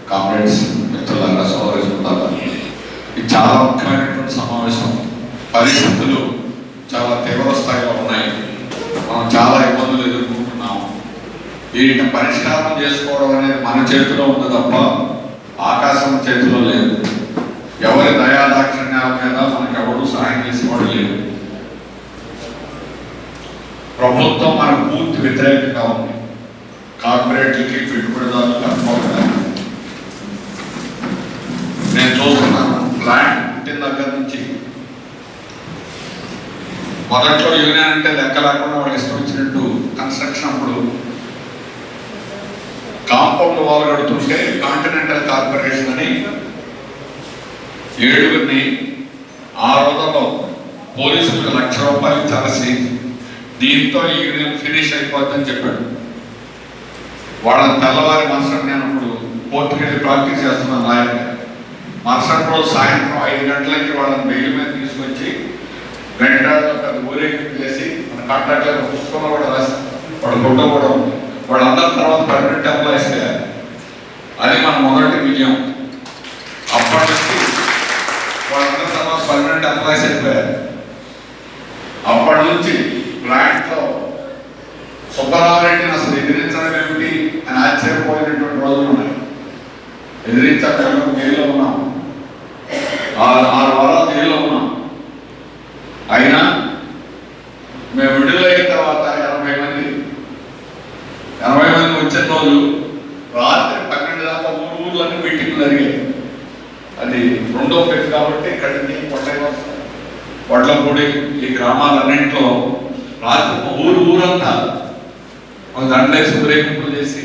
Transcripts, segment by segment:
Comrades, మిత్రులంగా సోదరులు, ఇది చాలా ముఖ్యమైనటువంటి సమావేశం. పరిస్థితులు చాలా తీవ్ర స్థాయిలో ఉన్నాయి. మనం చాలా ఇబ్బందులు ఎదుర్కొంటున్నాం. వీటిని పరిష్కారం చేసుకోవడం అనేది మన చేతిలో ఉంది తప్ప ఆకాశం చేతిలో లేదు. ఎవరి దయాదాక్షిణ్యాల మీద మనకు ఎవరు సహాయం చేసేవాడు లేదు. ప్రభుత్వం మనకు పూర్తి వ్యతిరేకంగా ఉంది. కార్పొరేట్లకి, పెట్టుబడిదారులకు అనుకోవడం నేను చూస్తున్నాను. ప్లాంట్ పుట్టిన దగ్గర నుంచి మొదట్లో యూనియన్ అంటే లెక్క లేకుండా వాళ్ళు ఇష్టం వచ్చినట్టు కన్స్ట్రక్షన్ అప్పుడు కాంపౌండ్ వాల్ కడుతుంటే కాంటినెంటల్ కార్పొరేషన్ అని 7గురిని ఆ రోజుల్లో పోలీసులకు ₹1,00,000 చరసి దీంతో ఈ యూనియన్ ఫినిష్ అయిపోద్దని చెప్పాడు. వాళ్ళని తెల్లవారి మరుసటి నేను ఇప్పుడు కోర్టుకి వెళ్ళి ప్రాక్టీస్ చేస్తున్నాను లాయర్గా. మరుసటి రోజు సాయంత్రం 5 గంటలకి వాళ్ళని బెయిల్ మీద తీసుకొచ్చి వెంటనే పెద్ద ఊరేగింపు చేసి మన కాంట్రాక్టర్ పుస్తకంలో కూడా రాసి వాడు ఫోటో కూడా ఉంది. వాళ్ళందరి తర్వాత పర్మనెంట్ ఎంప్లాయీస్ అయ్యారు. అది మన మొదటి విజయం. అప్పటి నుంచి వాళ్ళందరి తర్వాత పర్మనెంట్ ఎంప్లాయీస్ అయిపోయారు. అప్పటి నుంచి ప్లాంట్లో సుబ్బారావురెడ్డిని అసలు ఎదిరించడం ఏమిటి అని ఆశ్చర్యపోయినటువంటి రోజులు ఉన్నాయి. ఎదిరించడం జైల్లో ఉన్నాం, 6 వారాలు జైల్లో ఉన్నాం. అయినా మేము విడుదలైన తర్వాత 80 మంది వచ్చిన రోజు రాత్రి 12 దాకా ఊర్లన్నీ మీటింగ్లు జరిగాయి. అది 2వ ఫేజ్ కాబట్టి ఇక్కడికి వడ్లపూడి ఈ గ్రామాలన్నింటిలో రాత్రి ఊరంతా ఒక దండేసి ఊరేగింపులు చేసి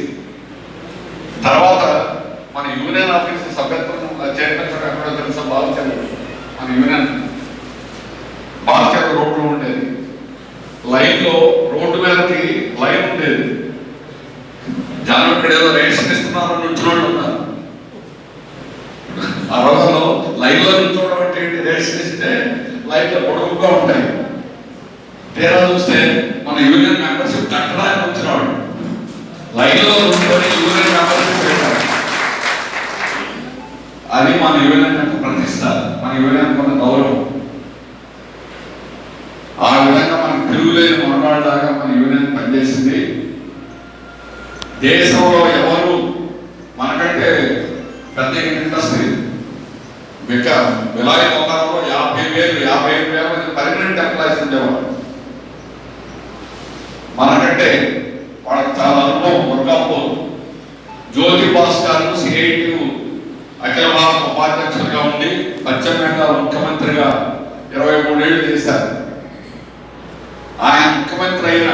తర్వాత మన యూనియన్ ఆఫీస్ సభ్యత్వం చైర్మన్ ఎక్కడో తెలుసా, బాలచంద్ర మన యూనియన్ బాలచంద్ర రోడ్లో ఉండేది. లైన్లో రోడ్డు మీదకి లైన్ ఉండేది. జనం ఇక్కడ ఏదో రేషన్ ఇస్తున్నారు నుంచోళ్ళు ఉన్నారు. ఆ రోజుల్లో లైన్లో నుంచోవడం అంటే ఏంటి, రేషన్ ఇస్తే లైన్లో పొడవుగా ఉంటాయి. తీరా చూస్తే మన యూనియన్ మెంబర్షిప్ కట్టడానికి వచ్చినవాడు లైన్లో నుంచొని యూనియన్ మెంబర్షిప్ పెట్టారు. అది మన యూనియన్ యొక్క ప్రతిష్ట, మన యూనియన్ మన గౌరవం. ఆ విధంగా మనం తిరుగులేని మొన్నలాగా మన యూనియన్ పనిచేసింది. దేశంలో ఎవరు మనకంటే పెద్ద ఇండస్ట్రీ విలాయి మొత్తంలో 50,000-55,000 మంది పర్మనెంట్ ఎంప్లాయీస్ ఉండేవారు. మనకంటే వాళ్ళకి చాలా అనుభవం. దుర్గాపూర్ జ్యోతి భాస్కర్ సిఐటియు అఖిల భారత ఉపాధ్యక్షులుగా ఉండి పశ్చిమ బెంగాల్ ముఖ్యమంత్రిగా 23 ఏళ్ళు చేశారు. ఆయన ముఖ్యమంత్రి అయిన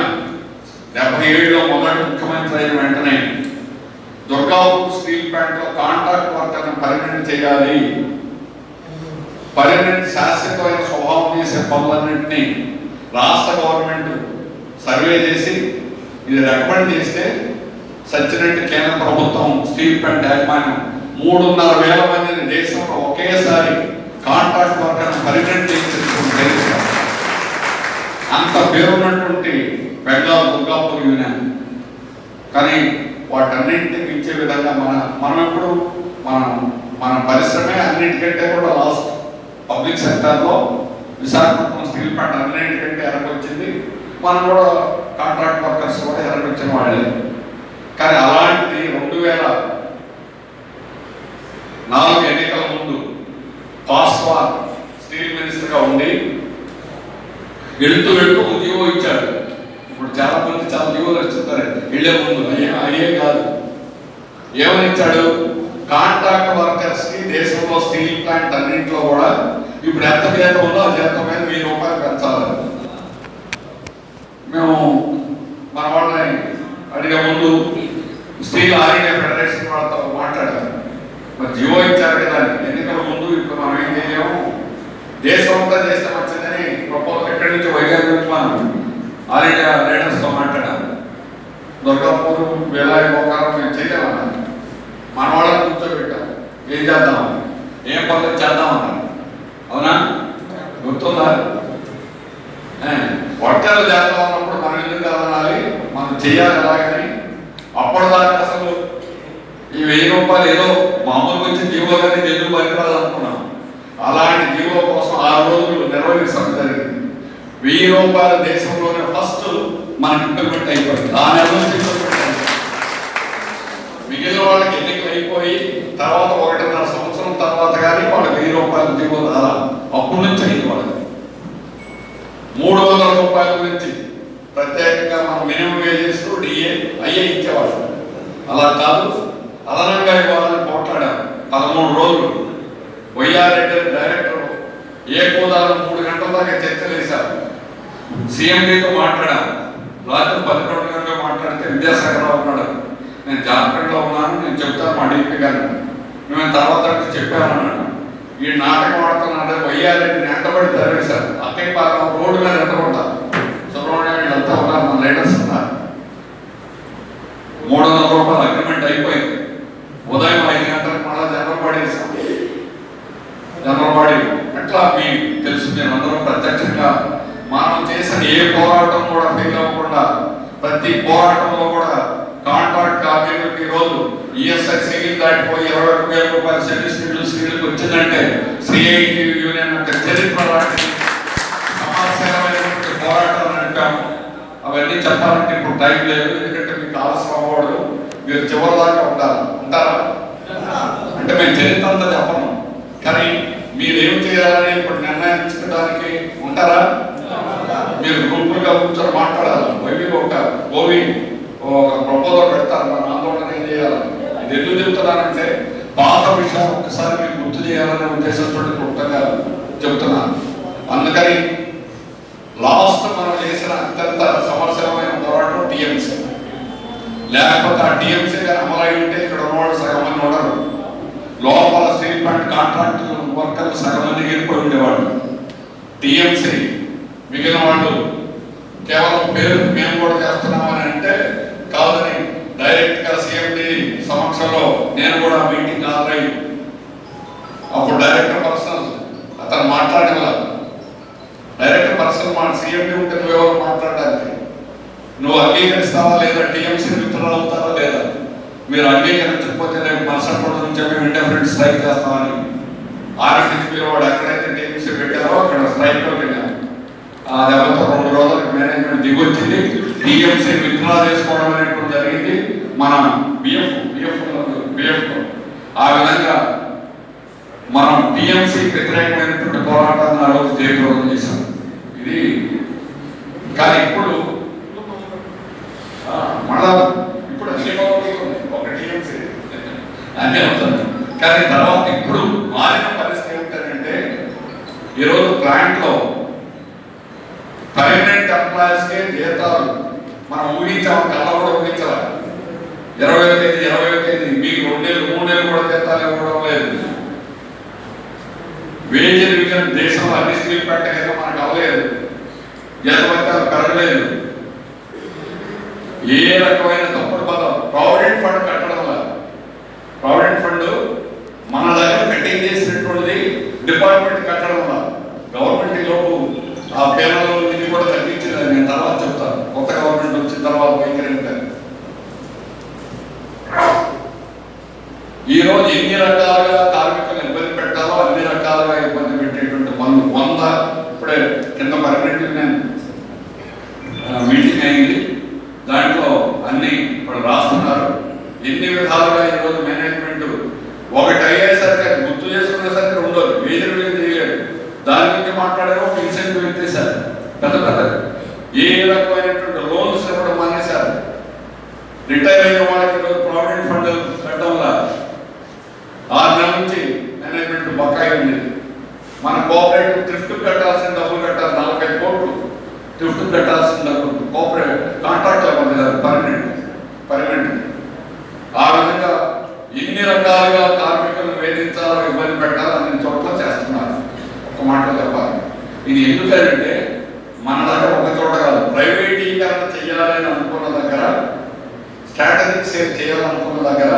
77లో మొదటి ముఖ్యమంత్రి అయిన వెంటనే దుర్గాపూర్ స్టీల్ ప్లాంట్ లో కాంట్రాక్ట్ వర్కర్ను పర్మనెంట్ చేయాలి, పర్మనెంట్ శాశ్వతమైన స్వభావం చేసే పనులన్నింటినీ రాష్ట్ర గవర్నమెంట్ సర్వే చేసి ఇది రికమెండ్ చేస్తే సచ్చినట్టు కేంద్ర ప్రభుత్వం స్టీల్ ప్లాంట్ యాజమాన్యం 3,500,000 మందిని దేశంలో ఒకేసారి కాంట్రాక్ట్ వర్కర్ను పర్మనెంట్ చేసేటువంటి అంత పేరున్నటువంటి బెంగాల్ దుర్గాపూర్ యూనియన్. కానీ వాటన్నింటినీ మించే విధంగా మనం ఎప్పుడు మన పరిశ్రమే అన్నింటికంటే కూడా లాస్ట్ పబ్లిక్ సెక్టర్లో విశాఖపట్నం స్టీల్ ప్లాంట్ అన్నింటికంటే ఎరగొచ్చింది. మనం కూడా కాంట్రాక్ట్ వర్కర్స్ కూడా ఎరగొచ్చిన వాళ్ళే. కానీ అలాంటిది 2004 ఎన్నికల ముందు పాస్వాన్ స్టీల్ మినిస్టర్గా ఉండి వెళుతూ ఉద్యోగం ఇచ్చాడు. ఇప్పుడు చాలా మంది చాలా ఉద్యోగాలు వస్తుంటారు వెళ్ళే ముందు అయ్యే కాదు. ఏమని ఇచ్చాడు, కాంట్రాక్ట్ వర్కర్స్ కి దేశంలో స్టీల్ ప్లాంట్ అన్నింటిలో కూడా ఇప్పుడు ఎంత జీతం ఉందో ఆ జీతం మీద ₹1,000 పెంచాలి. మేము మన వాళ్ళని అడిగే ముందు స్టీల్ ఆర్ఎంఏ ఫెడరేషన్ వాళ్ళతో మాట్లాడారు. మరి జియో ఇచ్చారు కదా ఎన్నికల ముందు. ఇప్పుడు మనం ఏం చేయలేము, దేశం అంతా చేస్తే వచ్చిందని ప్రపోజల్ ఎక్కడి నుంచి వైజాగ్ నుంచి మనం ఆర్ఎంఏ లీడర్స్తో మాట్లాడారు. దుర్గాపూర్ వేలాయి మోకారం మేము చేయలేమన్నారు. మన వాళ్ళని కూర్చోబెట్టాం, ఏం చేద్దామని, ఏం పనులు చేద్దామన్నారు. అవునా, గుర్తుందా? వర్గాలు చేద్దాం అన్నప్పుడు మనం ఎందుకు కదనాలి, మనం చెయ్యాలి. అలాగని అప్పటిదాకా అసలు ఈ 1000 రూపాయలు ఏదో మామూలు వచ్చి జీవో కానీ ఎందుకు పనికిరాదు అనుకున్నాం. అలాంటి జీవో కోసం 6 రోజులు నిర్వహించడం జరిగింది. 1000 రూపాయల దేశంలోనే ఫస్ట్ మనకి ఇంప్లిమెంట్ అయిపోయింది. ఆ నెల నుంచి మిగిలిన వాళ్ళకి ఎన్నికలు అయిపోయి తర్వాత 1.5 సంవత్సరం తర్వాత కానీ వాళ్ళకి 1000 రూపాయల జీవో రాలా. అప్పటి నుంచి అయింది వాళ్ళకి 300 రూపాయల గురించి ప్రత్యేకంగా మనం మినిమం వేజెస్ డిఏ అయ్యే ఇచ్చేవాళ్ళు. అలా కాదు, అదనంగా ఇవ్వాలని పోట్లాడారు. 13 రోజులు వైఆర్రెడ్డి డైరెక్టర్ ఏ కోదాలో 3 గంటల దాకా చర్చలు వేశారు. సీఎండీతో మాట్లాడారు. రాత్రి 11 గంటలకు మాట్లాడితే విద్యాసాగరరావు ఉన్నాడు, నేను జార్ఖండ్లో ఉన్నాను, నేను చెప్తాను మా డీపీ గారు, మేము తర్వాత చెప్పామన్నాడు. ఈ నాటకం ఆడుతున్నాడు. వైఆర్రెడ్డిని ఎంతబడి తరివేశారు. అక్కడి భాగం రోడ్డు మీద ఎంతకుంటారు. సుబ్రహ్మణ్యం వీళ్ళంతా ఉన్నారు, మన లీడర్స్ ఉన్నారు. 300 రూపాయల అగ్రిమెంట్ అయిపోయింది. ఉదయం 5 గంటలకు మళ్ళీ జనరల్ బాడీ వేసాం. జనరల్ బాడీ ఎట్లా మీకు తెలుసు, నేను అందరం ప్రత్యక్షంగా మనం చేసిన ఏ పోరాటం కూడా ఫెయిల్ అవ్వకుండా ప్రతి పోరాటంలో కూడా కాంట్రాక్ట్ కార్మికులకు ఈరోజు ఈఎస్ఐ సిగిల్ దాటిపోయి 21,000 రూపాయల సర్వీస్కి వచ్చిందంటే సిఐటి యూనియన్ యొక్క చరిత్ర లాంటి సమాజమైనటువంటి పోరాటాలు నడిపాము. అవన్నీ చెప్పాలంటే ఇప్పుడు టైం లేదు, ఎందుకంటే మీకు ఆలస్యం అవ్వకూడదు. మీరు చివరి దాకా ఉంటారా అంటే మేము చరిత్ర అంతా చెప్పము, కానీ మీరేం చేయాలని ఇప్పుడు నిర్ణయించడానికి ఉంటారా? మీరు గ్రూపులుగా కూర్చొని మాట్లాడాలి. ఒక ప్రపోజల్ పెడతారు, మన ఆందోళన ఏం చేయాలి. ఇది ఎందుకు చెప్తున్నానంటే పాత విషయాలు ఒకసారి మీకు గుర్తు చేయాలనే ఉద్దేశంతో క్లుప్తంగా చెప్తున్నాను. అందుకని లాస్ట్ మనం చేసిన అత్యంత సమస్యమైన పోరాటం టీఎంసీ. లేకపోతే ఆ టీఎంసీ కానీ అమలై ఉంటే ఇక్కడ ఉన్నవాడు సగం మంది ఉండరు. లోపల స్టీల్ ప్లాంట్ కాంట్రాక్ట్ వర్కర్లు సగం మంది వెళ్ళిపోయి ఉండేవాడు. టీఎంసీ మిగిలిన వాళ్ళు కేవలం పేరు మేము కూడా చేస్తున్నామని అంటే కాదని డైరెక్ట్ గా సీఎండి సమక్షంలో నేను కూడా మీటింగ్ హాజరై అప్పుడు డైరెక్టర్ పర్సనల్ అతను మాట్లాడగల డైరెక్టర్ పర్సనల్ మాట సీఎండి ఉంటే నువ్వెవరు మాట్లాడడానికి, నువ్వు అంగీకరిస్తావా లేదా, టీఎంసీ మిత్రులు అవుతారా లేదా, మీరు అంగీకరించకపోతే రేపు మరుసటి రోజు నుంచి మేము ఇండెఫినెట్ స్ట్రైక్ చేస్తామని ఆర్ఎస్ఎస్ మీరు వాడు ఎక్కడైతే టీఎంసీ పెట్టారో అక్కడ స్ట్రైక్ లో వెళ్ళాను. ఆ దెబ్బతో 2 రోజులకు మేనేజ్మెంట్ దిగొచ్చింది. టీఎంసీ విత్డ్రా చేసుకోవడం అనేటువంటి జరిగింది. మన బిఎఫ్ ఆ విధంగా మనం టీఎంసీ వ్యతిరేకమైనటువంటి పోరాటాన్ని ఆ రోజు జయప్రదం చేశాం. ఇది కానీ ఇప్పుడు మళ్ళా ఇప్పుడు ఒక టీఎంసీ అన్నీ అవుతుంది. కానీ తర్వాత ఇప్పుడు మారిన పరిస్థితి ఏమిటంటే ఈరోజు ప్లాంట్లో పర్మనెంట్ ఎంప్లాయీస్ కే జీతాలు మనం ఊహించాము, కళ్ళ కూడా ఊహించాలి. 20వ తేదీ మీకు 2 నెలలు 3 నెలలు కూడా జీతాలు ఇవ్వడం లేదు. వేజ్ రివిజన్ దేశంలో అన్ని స్టీల్ ప్లాంట్ ఏదో మనకు అవ్వలేదు, జీతభత్యాలు పెరగలేదు. ఏ రకమైన తప్పుడు పదం ప్రావిడెంట్ ఫండ్ కట్టడం వల్ల ప్రావిడెంట్ ఫండ్ మన దగ్గర కటింగ్ చేసినటువంటిది డిపార్ట్మెంట్ కట్టడం వల్ల గవర్నమెంట్ లోపు ఆ పేర్లలో ఇది కూడా తగ్గించిందని నేను తర్వాత చెప్తాను. కొత్త గవర్నమెంట్ వచ్చిన తర్వాత వైఖరించాను. ఈరోజు ఎన్ని రకాలుగా కార్మికులను ఇబ్బంది పెట్టాలో అన్ని రకాలుగా ఇబ్బంది పెట్టేటువంటి పనులు 100 ఇప్పుడే కింద పర్మనెంట్ నేను మీటింగ్ అయింది. దాంట్లో అన్ని ఇప్పుడు రాస్తున్నారు. ఎన్ని విధాలుగా ఈరోజు మేనేజ్మెంట్ ఒకటి అయ్యేసరికి అది గుర్తు చేసుకునేసరికి ఉండదు, వేదిక చేయలేదు. దాని గురించి మాట్లాడారు. ఒక ఇన్సెంటివ్ ఎత్తేసారు పెద్ద ఏ రకమైనటువంటి లోన్స్ ఇవ్వడం మానేశారు. రిటైర్ అయిన వాళ్ళకి ఈరోజు ప్రావిడెంట్ ఫండ్ పెట్టడం వల్ల 6 నెలల నుంచి మేనేజ్మెంట్ బకాయి ఉంది. మన కోఆపరేటివ్ థ్రిఫ్ట్ కట్టాల్సిన డబ్బులు కట్టాలి. 40 కోట్లు థ్రిఫ్ట్ కట్టాల్సిన డబ్బులు కోఆపరేటివ్ కాంట్రాక్ట్ అవ్వలేదు పర్మనెంట్. ఆ విధంగా ఎన్ని రకాలుగా కార్మికులను వేధించాలో ఇబ్బంది పెట్టాలో అన్ని చోట్ల చేస్తున్నారు. ఒక మాట చెప్పాలి, ఇది ఎందుకంటే మన దగ్గర ఒక చోట కాదు, ప్రైవేటీకరణ చేయాలని అనుకున్న దగ్గర, స్ట్రాటజిక్ సేల్ చేయాలనుకున్న దగ్గర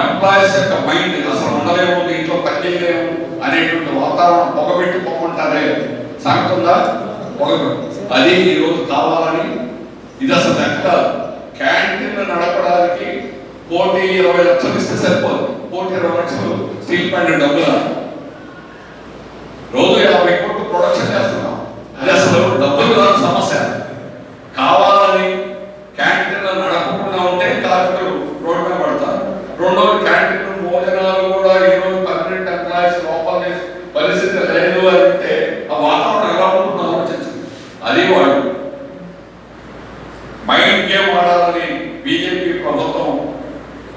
ఎంప్లాయీస్ యొక్క మైండ్ అసలు ఉండలేము, దీంట్లో పని చేయలేము అనేటువంటి వాతావరణం పొగబెట్టి పొమ్మంటారే సాగుతుందా అది ఈరోజు కావాలని. ఇది అసలు ఎక్కడ క్యాంటీన్లు నడపడానికి 1,20,00,000 ఇస్తే సరిపోదు. 1,20,00,000 స్టీల్ ప్లాంట్ డబ్బులు రోజు 50 కోట్లు ప్రొడక్షన్ చేస్తున్నాం. అది అసలు డబ్బులు కాదు సమస్య. కావాలని క్యాంటీన్లు నడపకుండా ఉంటే కార్మికులు రోడ్డు మీద పడతారు. రెండోది క్యాంటీన్లు భోజనాలు కూడా ఈరోజు పర్మనెంట్ ఎంప్లాయీస్ లోపల పరిస్థితి లేదు అంటే ఆ వాతావరణం ఎలా ఉంటుందో ఆలోచించండి. అది వాళ్ళు మైండ్ గేమ్ ఆడాలని బీజేపీ ప్రభుత్వం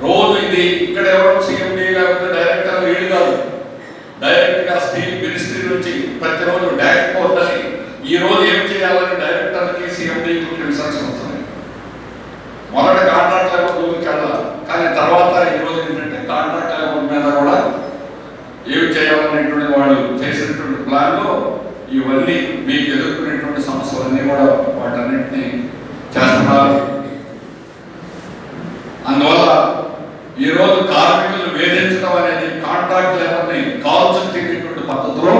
రోజు ఇది ఇక్కడ ఎవరో సీఎండీ లేకపోతే డైరెక్టర్ వీళ్ళు కాదు, డైరెక్ట్ గా స్టీల్ మినిస్ట్రీ నుంచి ప్రతిరోజు డాష్ బోర్డ్ అని ఈ రోజు ఏం చేయాలని డైరెక్టర్కి సీఎండీకి ఇన్స్ట్రక్షన్ వస్తున్నాయి. మొదట కాంట్రాక్ట్ లేబర్ రూల్కి వెళ్ళాలి, కానీ తర్వాత ఈ రోజు ఏంటంటే కాంట్రాక్ట్ లేబర్ మీద కూడా ఏమి చేయాలనేటువంటి వాళ్ళు చేసినటువంటి ప్లాన్లో ఇవన్నీ మీకు ఎదుర్కొనేటువంటి సమస్యలన్నీ కూడా వాటన్నింటినీ చేస్తున్నారు. అందువల్ల ఈరోజు కార్మికులను వేధించడం అనేది కాంట్రాక్ట్ లేబర్ని కాల్చుకు తిరిగేటువంటి పద్ధతిలో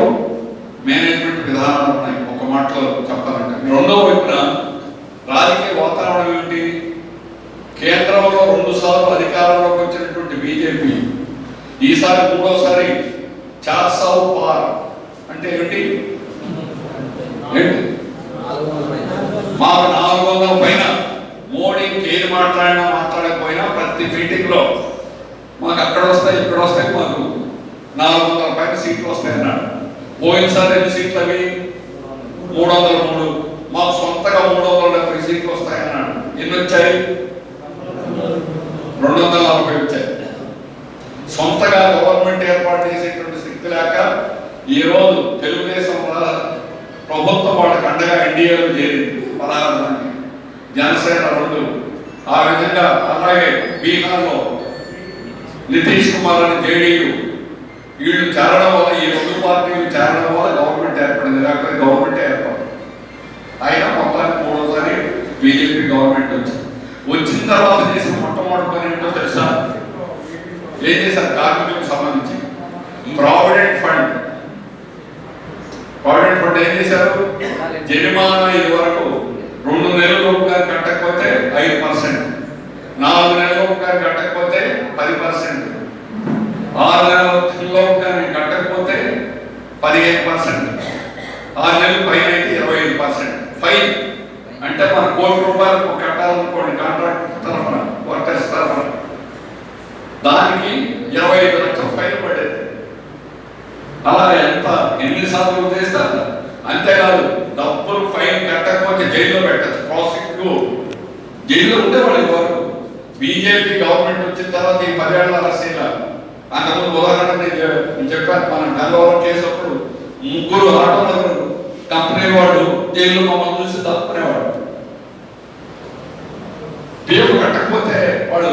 మేనేజ్మెంట్ విధానాలు ఉన్నాయి. ఒక మాటలో చెప్పాలంటే రెండో వైపున రాజకీయ వాతావరణం ఏంటి? కేంద్రంలో 2 సార్లు అధికారంలోకి వచ్చినటువంటి బీజేపీ ఈసారి 3వసారి 400 పార్ అంటే ఏంటి? మాకు 400 పైన మోడీకి ఏది మాట్లాడకపోయినా ప్రతి మీటింగ్ లో మాకు అక్కడ వస్తాయి ఇక్కడ వస్తాయి, మాకు 400 పైన సీట్లు వస్తాయి అన్నాడు. పోయినసారి ఎన్ని సీట్లు అవి? 303. మాకు సొంతగా 370 సీట్లు వస్తాయి అన్నాడు. ఎన్ని వచ్చాయి? 240 వచ్చాయి. సొంతగా గవర్నమెంట్ ఏర్పాటు చేసేటువంటి శక్తి లేక ఈ రోజు తెలుగుదేశం ప్రభుత్వం వాళ్ళకి అండగా ఎన్డీఏలో చేరింది 16 మంది, జనసేన 2. ఆ విధంగా అలాగే బీహార్లో నితీష్ కుమార్ అని జేడీయూ వీళ్ళు చేరడం వల్ల ఈ 2 పార్టీలు చేరడం వల్ల గవర్నమెంట్ ఏర్పడింది. లేకపోతే గవర్నమెంట్ ఏర్పడింది. అయినా మొత్తానికి 3వసారి బీజేపీ గవర్నమెంట్ వచ్చింది. వచ్చిన తర్వాత చేసిన మొట్టమొదటి పని ఏంటో తెలుసా? ఏం చేశారు? కార్మికులకు సంబంధించి ప్రావిడెంట్ ఫండ్ ఏం చేశారు? జరిమానా ఇది వరకు 2 నెలలలోపు గారు కట్టకపోతే 5%, 4 నెలలలోపు గారు కట్టకపోతే 10%, 6 నెలలలోపు గారు కట్టకపోతే 15%, 6 నెలలు పైన అయితే 25% ఫైన్. అంటే మన ₹1,00,00,000 కట్టాలనుకోండి కాంట్రాక్ట్ తరఫున, వర్కర్స్ తరఫున, దానికి 25 లక్షల ఫైన్ పడేది. అలా ఎన్నిసార్లు చేస్తారు? అంతేకాదు డబ్బులు ఫైన్ కట్టకపోతే జైల్లో పెట్టచ్చు. ప్రాసిక్యూట్ జైల్లో ఉండేవాళ్ళు ఇవ్వరు. బీజేపీ గవర్నమెంట్ వచ్చిన తర్వాత ఈ 10 ఏళ్ల రసీల అంతకుముందు ఉదాహరణ నేను చెప్పాను. మన గంగవరం కేసు అప్పుడు 3 ఆటోనగర్ కంపెనీ వాడు జైల్లో మమ్మల్ని చూసి తప్పుకునేవాడు. పిఎఫ్ కట్టకపోతే వాడు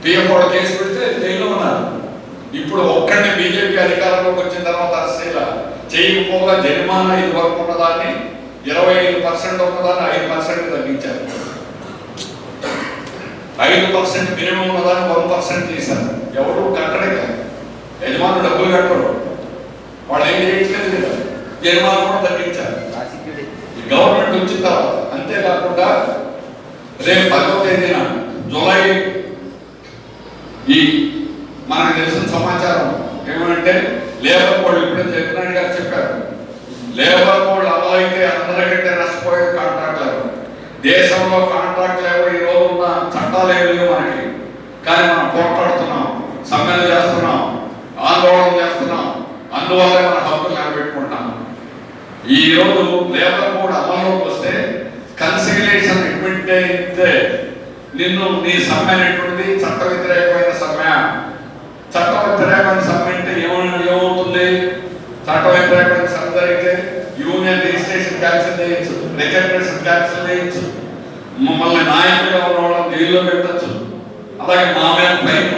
పిఎఫ్ వాడు కేసు పెడితే జైల్లో ఉన్నారు. ఇప్పుడు ఒక్కడిని బీజేపీ అధికారంలోకి వచ్చిన తర్వాత అసలు చేయకపోగా జరిమానా ఇది వరకు ఉన్నదాన్ని 25% ఉన్నదాన్ని 5% తగ్గించారు. 5% మినిమం ఉన్నదాన్ని 1% చేశారు. ఎవరు కట్టడే కాదు, యజమానులు డబ్బులు కట్టరు, వాళ్ళు ఏం చేయట్లేదు కదా, జరిమానా కూడా తగ్గించారు ఈ గవర్నమెంట్ వచ్చిన తర్వాత. అంతేకాకుండా రేపు 10వ తేదీన జూలై ఈ మనకు తెలిసిన సమాచారం ఏమంటే లేబర్ కోడ్ ఇప్పుడే జగన్ గారు చెప్పారు. లేబర్ కోడ్ అమలైతే అందరికంటే నష్టపోయేది కాంట్రాక్ట్ లేబర్. దేశంలో కాంట్రాక్ట్ లేబర్ ఈ రోజు ఉన్న చట్టాలు ఏమి లేవు మనకి, కానీ మనం పోట్లాడుతున్నాం, సమ్మెలు చేస్తున్నాం, ఆందోళన చేస్తున్నాం. అందువల్ల మన హక్కులు నిలబెట్టుకుంటాం. ఈ రోజు లేబర్ కోడ్ అమల్లోకి వస్తే కన్సిలియేషన్ అడ్మిట్ అయితే నిన్ను నీ సమ్మె అనేటువంటిది చట్ట వ్యతిరేకమైన సమ్మె. చట్ట వ్యతిరేకమైన సమ్మె అంటే ఏమవుతుంది? చట్ట వ్యతిరేకమైన సమ్మె జరిగితే యూనియన్ రిజిస్ట్రేషన్ క్యాన్సిల్ చేయొచ్చు, రికగ్నిషన్ క్యాన్సిల్ చేయొచ్చు, మమ్మల్ని నాయకులుగా ఉన్న వాళ్ళని జైల్లో పెట్టచ్చు, అలాగే మా మీద ఫైన్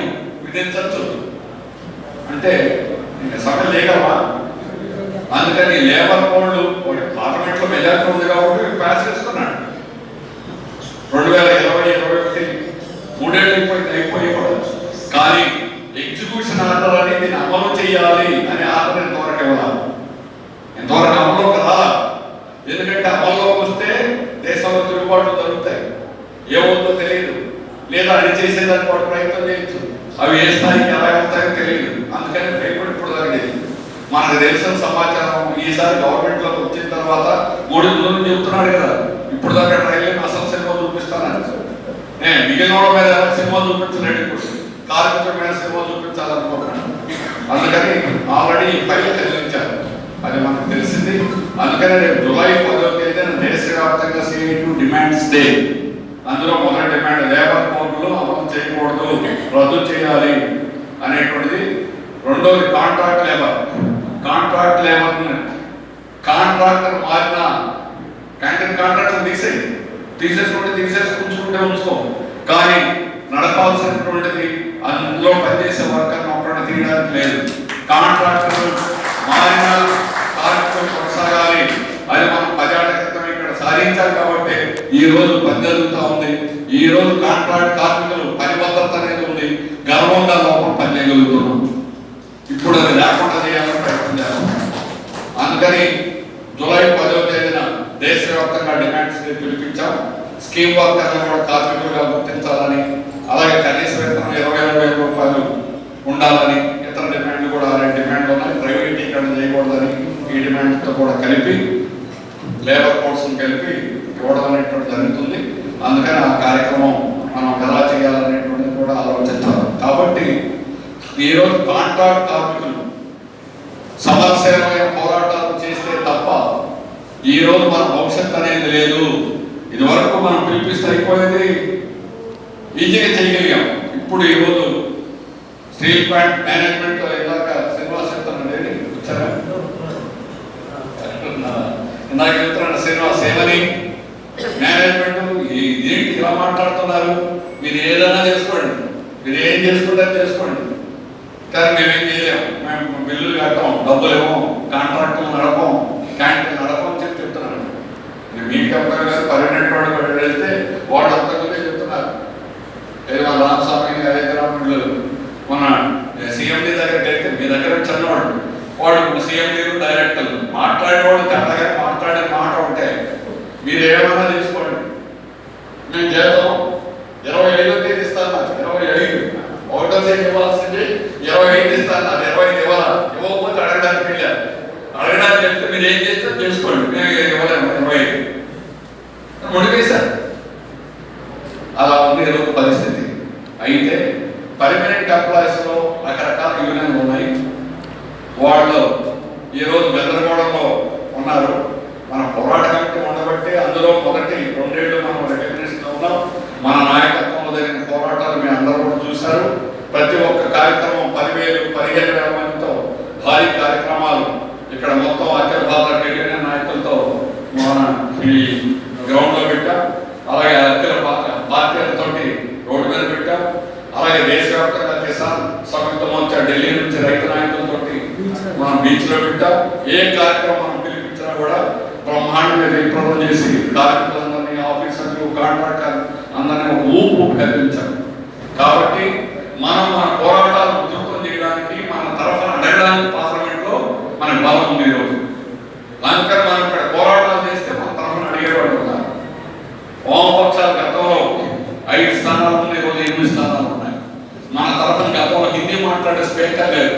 విధించవచ్చు. అంటే ఇంకా సమ్మె చేయగలవా? అందుకని లేబర్ కోడ్ పార్లమెంట్ లో మెజారిటీ ఉంది కాబట్టి పాస్ చేసుకున్నాడు. 2020-21 3 అయిపోయి కానీ ఎగ్జిక్యూషన్ ఆర్డర్ అని దీన్ని అమలు చేయాలి అని ఆర్డర్ ఎంతవరకు ఇవ్వాలి? ఎంతవరకు అమలులోకి రాలా? ఎందుకంటే అమల్లోకి వస్తే దేశంలో తిరుగుబాట్లు జరుగుతాయి, ఏమవుతుందో తెలియదు. లేదా అది చేసేదానికి వాడు ప్రయత్నం చేయొచ్చు. అవి ఏ స్థాయికి ఎలా వెళ్తాయో తెలియదు. అందుకని భయపడి ఇప్పుడు జరిగేది మనకు తెలిసిన సమాచారం ఈసారి గవర్నమెంట్లోకి వచ్చిన తర్వాత 3 రోజులు చెబుతున్నాడు కదా, ఇప్పుడు దాకా ట్రైలర్ అసలు సినిమా చూపిస్తానని. మిగిలిన వాళ్ళ మీద సినిమా చూపించలేడు, ఇప్పుడు కార్మికుల మీద సినిమా చూపించాలనుకుంటున్నాను. అందుకని ఆల్రెడీ ఈ ఫైల్ చెల్లించారు, అది మనకు తెలిసింది. అందుకని రేపు జూలై 10వ తేదీన దేశవ్యాప్తంగా CITU డిమాండ్స్ డే. అందులో మొదటి డిమాండ్ లేబర్ కోడ్లు అమలు చేయకూడదు, రద్దు చేయాలి అనేటువంటిది. రెండోది contract labour. Contract labour contractor మారిన క్యాంటీన్ కాంట్రాక్టర్ తీసేసుకుంటే ఉంచుకో, కానీ నడపాల్సినటువంటిది అందులో పనిచేసే వర్కర్ని ఒక్కడిని తీయడానికి లేదు. కాంట్రాక్టర్ మారిన కార్మికులు కొనసాగాలి. అది మనం 10 ఏళ్ల క్రితం ఇక్కడ సాధించాలి. కాబట్టి ఈ రోజు పని జరుగుతూ ఉంది. ఈ రోజు కాంట్రాక్ట్ కార్మికులు పని భద్రత అనేది ఉంది, గర్వంగా లోపల పని చేయగలుగుతున్నాం. ఇప్పుడు అది లేకుండా చేయాలని ప్రయత్నం చేస్తాం. అందుకని జూలై 10వ తేదీన దేశవ్యాప్తంగా డిమాండ్స్ పిలిపించాం. స్కీమ్ వర్కర్లను కూడా కార్మికులుగా గుర్తించాలని, అలాగే కనీస వేతనం 22,000 రూపాయలు ఉండాలని, ఇతర డిమాండ్లు కూడా 2 డిమాండ్లు ఉన్నాయి. ప్రైవేటీకరణ చేయకూడదని ఈ డిమాండ్తో కూడా కలిపి లేబర్ కోడ్స్ కలిపి ఇవ్వడం అనేటువంటి జరుగుతుంది. అందుకని ఆ కార్యక్రమం మనం ఎలా చేయాలనేటువంటిది కూడా ఆలోచించాలి. కాబట్టి ఈరోజు కాంట్రాక్ట్ కార్మికులు సమస్యమైన పోరాటాలు చేస్తే తప్ప ఈరోజు మన భవిష్యత్తు అనేది లేదు. ఇదివరకు మనం పిలిపిస్తే అయిపోయేది, ఈజీగా చేయగలిగాం. ఇప్పుడు ఈరోజు స్టీల్ ప్లాంట్ మేనేజ్మెంట్ ఇందాక శ్రీనివాస్ చెప్తానండి, వచ్చారా ఇందాక చెప్తున్నాడు శ్రీనివాస్, ఏమని మేనేజ్మెంట్ ఏంటి ఇలా మాట్లాడుతున్నారు, మీరు ఏదైనా చేసుకోండి, మీరు ఏం చేసుకుంటారో చేసుకోండి, కానీ మేమేం చేయలేము, మేము బిల్లులు కట్టాం, డబ్బులు ఇవ్వం, కాంట్రాక్టులు నడపం, క్యాంటీన్ నడపం అని చెప్తున్నాను. మీకు చెప్తారు కదా, పర్మనెంట్ వాడు వెళ్తే వాడు అంతకులే చెప్తున్నారు. ఏదో రామస్వామి హైదరాబాద్లు మన CMD దగ్గరికి వెళ్తే, మీ దగ్గర చిన్నవాడు వాడు CMD డైరెక్టర్లు మాట్లాడేవాడు తెల్లగా మాట్లాడే మాట ఉంటే మీరు ఏమైనా తీసుకోండి, మేము చేద్దాం, 25వ తేదీ ఇస్తాను, నాకు 25 ఒకటో తేదీ ఇవ్వాల్సింది 25 ఇస్తాను, నాకు 25 ఇవ్వాలా, ఇవ్వకపోతే అడగడానికి వెళ్ళారు. అడగడానికి వెళ్తే మీరు ఏం చేస్తే చేసుకోండి, మేము ఇవ్వలేము 25 ముడివేశారు. అలా ఉంది ఈరోజు పరిస్థితి. అయితే పర్మనెంట్ ఎంప్లాయీస్లో రకరకాల యూనియన్లు ఉన్నాయి. వాళ్ళు ఈరోజు బెదరగూడలో ఉన్నారు. మన పోరాట కమిటీ ఉండబట్టి అందులో మొదటి 2 ఏళ్ళు మనం రికగ్నిషన్ ఉన్నాం. మన నాయకత్వంలో జరిగిన పోరాటాలు మీ అందరూ కూడా చూశారు. ప్రతి ఒక్క కార్యక్రమం 10,000, 15,000 మందితో భారీ కార్యక్రమాలు ఇక్కడ మొత్తం అఖిల భారత టీడీపీ నాయకులతో మన ఈ గ్రౌండ్లో పెట్టాం. అలాగే అఖిల పార్టీలతోటి రోడ్డు మీద పెట్టాం. అలాగే దేశవ్యాప్తంగా కిసాన్ సంయుక్త మోర్చా ఢిల్లీ నుంచి రైతు నాయకులతో మనం బీచ్లో పెట్టాం. ఏ కార్యక్రమం మనం పిలిపించినా కూడా బ్రహ్మాండంగా రిప్రజెంట్ చేసి కార్మికులందరినీ, ఆఫీసర్లు, కాంట్రాక్టర్ అందరినీ ఊపు కల్పించాం. కాబట్టి మనం మన పోరాటాలు ఉధృతం చేయడానికి, మన తరఫున అడగడానికి పార్లమెంట్లో మనకు బలం ఉంది ఈరోజు. అందుకని మనం ఇక్కడ పోరాటాలు చేస్తే మన తరఫున అడిగేవాడు ఉన్నారు. వామపక్షాలు గతంలో 5 స్థానాలు ఉన్నాయి, ఈరోజు 8 స్థానాలు ఉన్నాయి. మన తరఫున గతంలో హిందీ మాట్లాడే స్పీకర్ లేదు.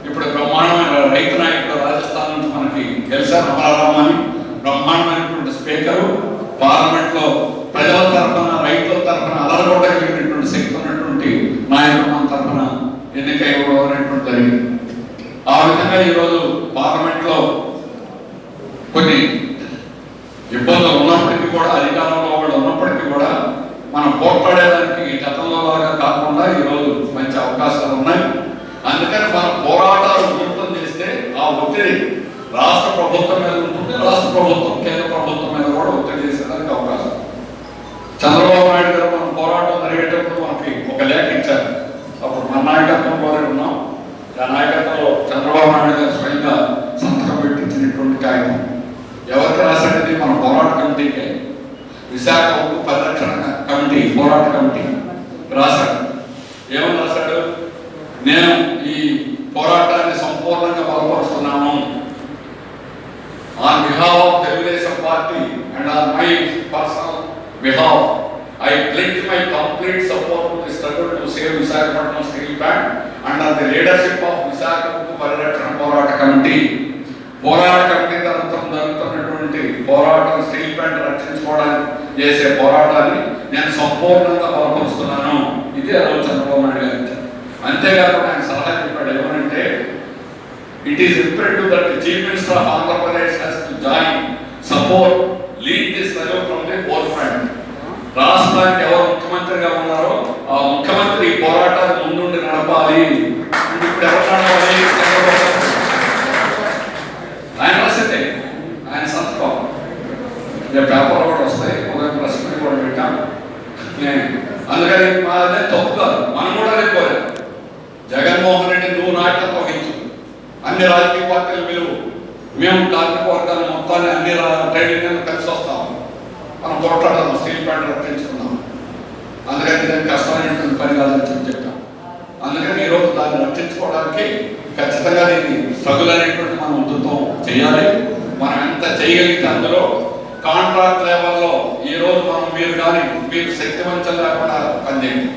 ఇప్పుడు బ్రహ్మాండమైన రైతు నాయకుడు రాజస్థాన్ నుంచి మనకి తెలుసా, అమరారాం అని బ్రహ్మాండమైనటువంటి స్పీకరు. పార్లమెంట్లో ప్రజల తరఫున, రైతుల తరఫున అలరగొట్టగలిగినటువంటి శక్తి ఉన్నటువంటి నాయకుడు మన తరఫున ఎన్నిక ఇవ్వడం అనేటువంటి జరిగింది. ఆ విధంగా ఈరోజు పార్లమెంట్లో కొన్ని ఇబ్బందులు ఉన్నప్పటికీ కూడా, అధికారంలో వాళ్ళు ఉన్నప్పటికీ కూడా మనం పోట్లాడేదానికి గతంలో లాగా కాకుండా ఈరోజు మంచి అవకాశాలు ఉన్నాయి. అందుకని మనం పోరాటాలు ఉధృతం చేస్తే ఆ ఒత్తిడి రాష్ట్ర ప్రభుత్వం మీద ఉంటుంది, రాష్ట్ర ప్రభుత్వం కేంద్ర ప్రభుత్వం మీద కూడా ఒత్తిడి చేసేదానికి అవకాశం. చంద్రబాబు నాయుడు గారు మనం పోరాటం జరిగేటప్పుడు మనకి ఒక లేఖ ఇచ్చారు. అప్పుడు మన నాయకత్వంలోనే ఉన్నాం. ఆ నాయకత్వంలో చంద్రబాబు నాయుడు గారు స్వయంగా సంతకం పెట్టించినటువంటి కాగితం ఎవరికి రాశాడది? మన పోరాట కమిటీకే, విశాఖ ఉక్కు పరిరక్షణ కమిటీ, పోరాట కమిటీ రాశాడు. ఏమని రాశాడు? నేను ఈ పోరాటాన్ని సంపూర్ణంగా బలపరుస్తున్నాను. On behalf of Telugu Desam party and on my personal behalf I pledge my complete support to the struggle to save Visakhapatnam Steel Plant under the leadership of Visakhapatnam Parirachana Porata Committee. పోరాట committee జరుగుతున్నటువంటి పోరాటం steel plant రక్షించుకోవడానికి చేసే పోరాటాన్ని నేను సంపూర్ణంగా బలపరుస్తున్నాను. ఇది ఆ రోజు చంద్రబాబు నాయుడు గారు. అంతేకాకుండా ఆయన సలహా చెప్పాడు ఏమనంటే, it is imperative that the chief minister of Andhra Pradesh has to join support lead this struggle from the four front. రాష్ట్రానికి ఎవరు ముఖ్యమంత్రిగా ఉన్నారో ఆ ముఖ్యమంత్రి ఈ పోరాటాన్ని ముందుండి నడపాలి. ఇప్పుడు ఎవరు నడపాలి? ఆయన రాసిందే, ఆయన సంతకం. పేపర్లో కూడా వస్తాయి, ఉదయం ప్రశ్న కూడా పెట్టాం. అందుకని అదే తప్పు కాదు, మనం కూడా లేకపోలేదు. జగన్మోహన్ రెడ్డి నువ్వు నాయకత్వం వహించు, అన్ని రాజకీయ పార్టీలు మేము కార్మిక వర్గాన్ని మొత్తాన్ని అన్ని ట్రైనింగ్ కలిసి వస్తాం, మనం పోట్లాడదాం, స్టీల్ ప్లాంట్ రక్షించుకుందాం. అందుకని దానికి కష్టమైనటువంటి పని కాదని చెప్పాం. అందుకని ఈరోజు దాన్ని రక్షించుకోవడానికి ఖచ్చితంగా దీన్ని స్ట్రగుల్ అనేటువంటి మనం ఉద్యమం చేయాలి. మనం ఎంత చేయగలిగితే అందులో కాంట్రాక్ట్ లెవెల్లో ఈరోజు మీరు శక్తివంతం లేకుండా పనిచేయండి.